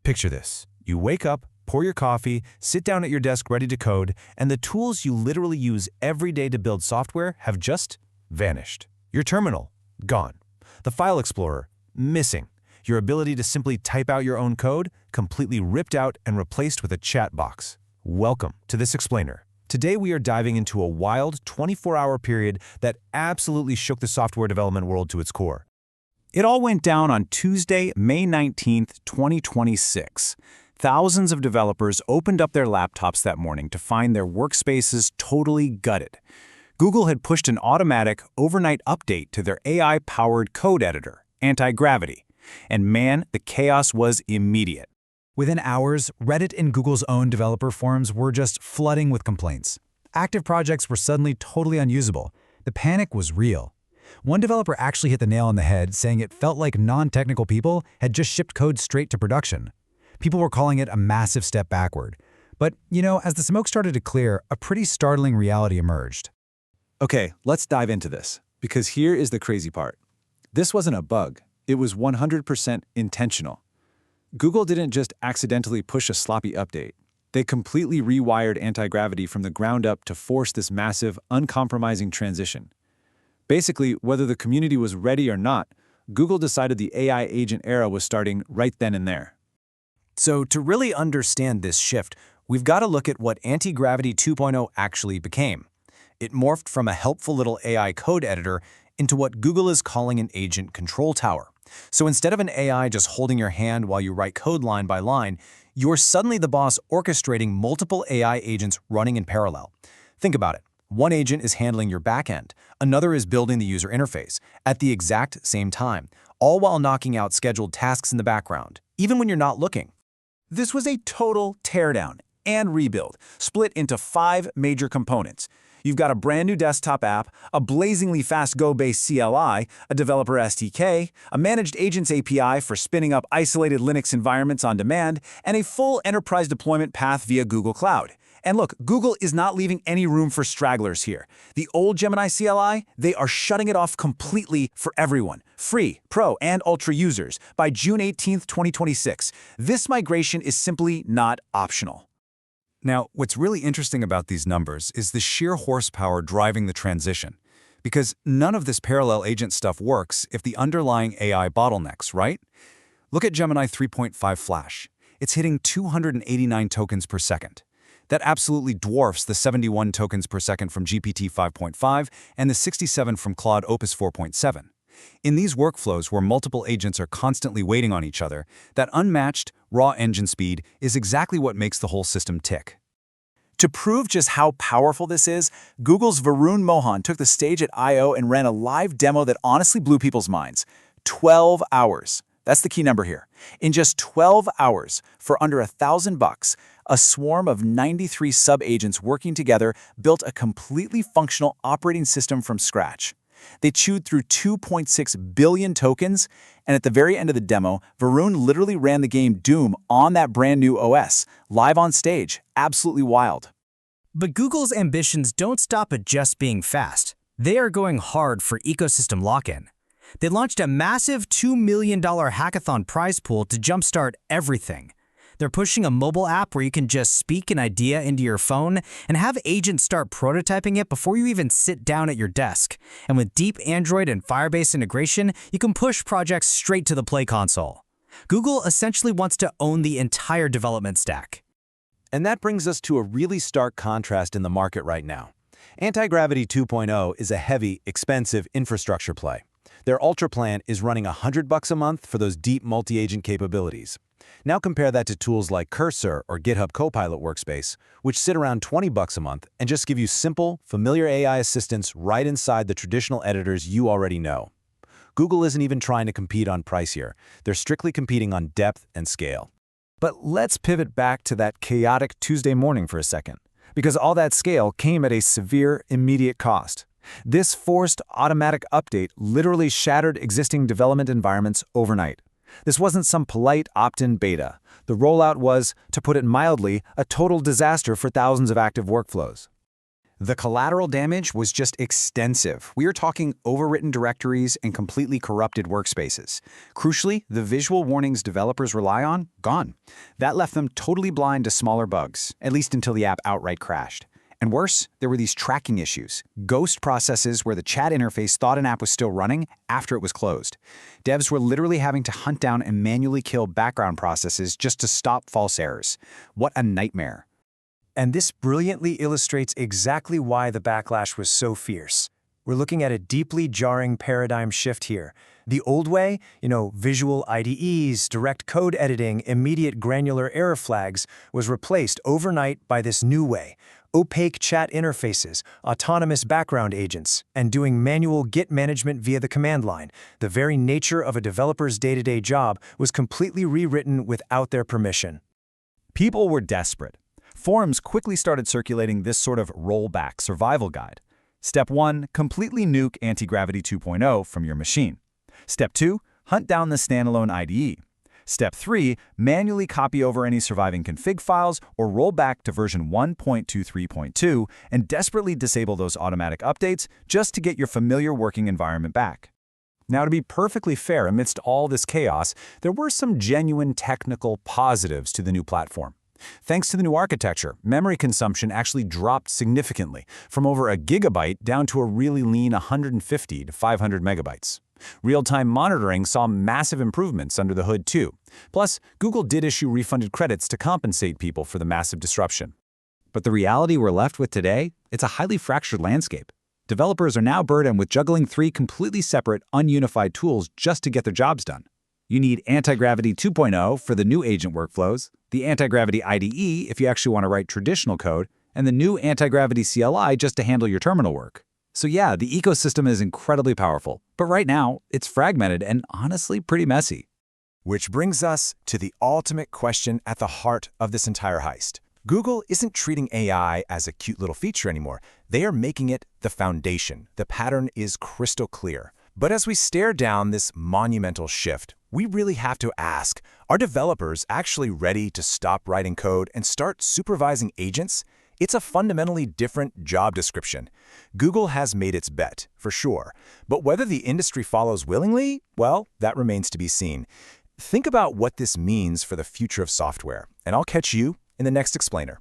Picture this. You wake up, pour your coffee, sit down at your desk ready to code, and the tools you literally use every day to build software have just vanished. Your terminal, gone. The file explorer, missing. Your ability to simply type out your own code, completely ripped out and replaced with a chat box. Welcome to this explainer. Today we are diving into a wild 24-hour period that absolutely shook the software development world to its core. It all went down on Tuesday, May 19th, 2026. Thousands of developers opened up their laptops that morning to find their workspaces totally gutted. Google had pushed an automatic, overnight update to their AI-powered code editor, Antigravity. And man, the chaos was immediate. Within hours, Reddit and Google's own developer forums were just flooding with complaints. Active projects were suddenly totally unusable. The panic was real. One developer actually hit the nail on the head, saying it felt like non-technical people had just shipped code straight to production. People were calling it a massive step backward. But, as the smoke started to clear, a pretty startling reality emerged. Okay, let's dive into this, because here is the crazy part. This wasn't a bug. It was 100% intentional. Google didn't just accidentally push a sloppy update. They completely rewired Antigravity from the ground up to force this massive, uncompromising transition. Basically, whether the community was ready or not, Google decided the AI agent era was starting right then and there. So to really understand this shift, we've got to look at what Antigravity 2.0 actually became. It morphed from a helpful little AI code editor into what Google is calling an agent control tower. So instead of an AI just holding your hand while you write code line by line, you're suddenly the boss orchestrating multiple AI agents running in parallel. Think about it. One agent is handling your backend, another is building the user interface at the exact same time, all while knocking out scheduled tasks in the background, even when you're not looking. This was a total teardown and rebuild, split into 5 major components. You've got a brand new desktop app, a blazingly fast Go-based CLI, a developer SDK, a managed agents API for spinning up isolated Linux environments on demand, and a full enterprise deployment path via Google Cloud. And look, Google is not leaving any room for stragglers here. The old Gemini CLI, they are shutting it off completely for everyone, free, pro, and ultra users, by June 18th, 2026. This migration is simply not optional. Now, what's really interesting about these numbers is the sheer horsepower driving the transition. Because none of this parallel agent stuff works if the underlying AI bottlenecks, right? Look at Gemini 3.5 Flash. It's hitting 289 tokens per second. That absolutely dwarfs the 71 tokens per second from GPT 5.5 and the 67 from Claude Opus 4.7. In these workflows where multiple agents are constantly waiting on each other, that unmatched, raw engine speed is exactly what makes the whole system tick. To prove just how powerful this is, Google's Varun Mohan took the stage at I/O and ran a live demo that honestly blew people's minds. 12 hours. That's the key number here. In just 12 hours, for under $1,000, a swarm of 93 sub-agents working together built a completely functional operating system from scratch. They chewed through 2.6 billion tokens, and at the very end of the demo, Varun literally ran the game Doom on that brand new OS, live on stage. Absolutely wild. But Google's ambitions don't stop at just being fast. They are going hard for ecosystem lock-in. They launched a massive $2 million hackathon prize pool to jumpstart everything. They're pushing a mobile app where you can just speak an idea into your phone and have agents start prototyping it before you even sit down at your desk. And with deep Android and Firebase integration, you can push projects straight to the Play console. Google essentially wants to own the entire development stack. And that brings us to a really stark contrast in the market right now. Antigravity 2.0 is a heavy, expensive infrastructure play. Their Ultra plan is running $100 a month for those deep multi-agent capabilities. Now compare that to tools like Cursor or GitHub Copilot Workspace, which sit around $20 a month and just give you simple, familiar AI assistance right inside the traditional editors you already know. Google isn't even trying to compete on price here. They're strictly competing on depth and scale. But let's pivot back to that chaotic Tuesday morning for a second, because all that scale came at a severe, immediate cost. This forced automatic update literally shattered existing development environments overnight. This wasn't some polite opt-in beta. The rollout was, to put it mildly, a total disaster for thousands of active workflows. The collateral damage was just extensive. We are talking overwritten directories and completely corrupted workspaces. Crucially, the visual warnings developers rely on, gone. That left them totally blind to smaller bugs, at least until the app outright crashed. And worse, there were these tracking issues, ghost processes where the chat interface thought an app was still running after it was closed. Devs were literally having to hunt down and manually kill background processes just to stop false errors. What a nightmare. And this brilliantly illustrates exactly why the backlash was so fierce. We're looking at a deeply jarring paradigm shift here. The old way, visual IDEs, direct code editing, immediate granular error flags, was replaced overnight by this new way. Opaque chat interfaces, autonomous background agents, and doing manual Git management via the command line. The very nature of a developer's day-to-day job was completely rewritten without their permission. People were desperate. Forums quickly started circulating this sort of rollback survival guide. Step 1, completely nuke Antigravity 2.0 from your machine. Step 2, hunt down the standalone IDE. Step 3, manually copy over any surviving config files or roll back to version 1.23.2 and desperately disable those automatic updates just to get your familiar working environment back. Now, to be perfectly fair, amidst all this chaos, there were some genuine technical positives to the new platform. Thanks to the new architecture, memory consumption actually dropped significantly, from over a gigabyte down to a really lean 150 to 500 megabytes. Real-time monitoring saw massive improvements under the hood too. Plus, Google did issue refunded credits to compensate people for the massive disruption. But the reality we're left with today, it's a highly fractured landscape. Developers are now burdened with juggling 3 completely separate, ununified tools just to get their jobs done. You need Antigravity 2.0 for the new agent workflows, the Antigravity IDE if you actually want to write traditional code, and the new Antigravity CLI just to handle your terminal work. So yeah, the ecosystem is incredibly powerful, but right now, it's fragmented and honestly pretty messy. Which brings us to the ultimate question at the heart of this entire heist. Google isn't treating AI as a cute little feature anymore. They are making it the foundation. The pattern is crystal clear. But as we stare down this monumental shift, we really have to ask, are developers actually ready to stop writing code and start supervising agents? It's a fundamentally different job description. Google has made its bet, for sure. But whether the industry follows willingly, well, that remains to be seen. Think about what this means for the future of software, and I'll catch you in the next explainer.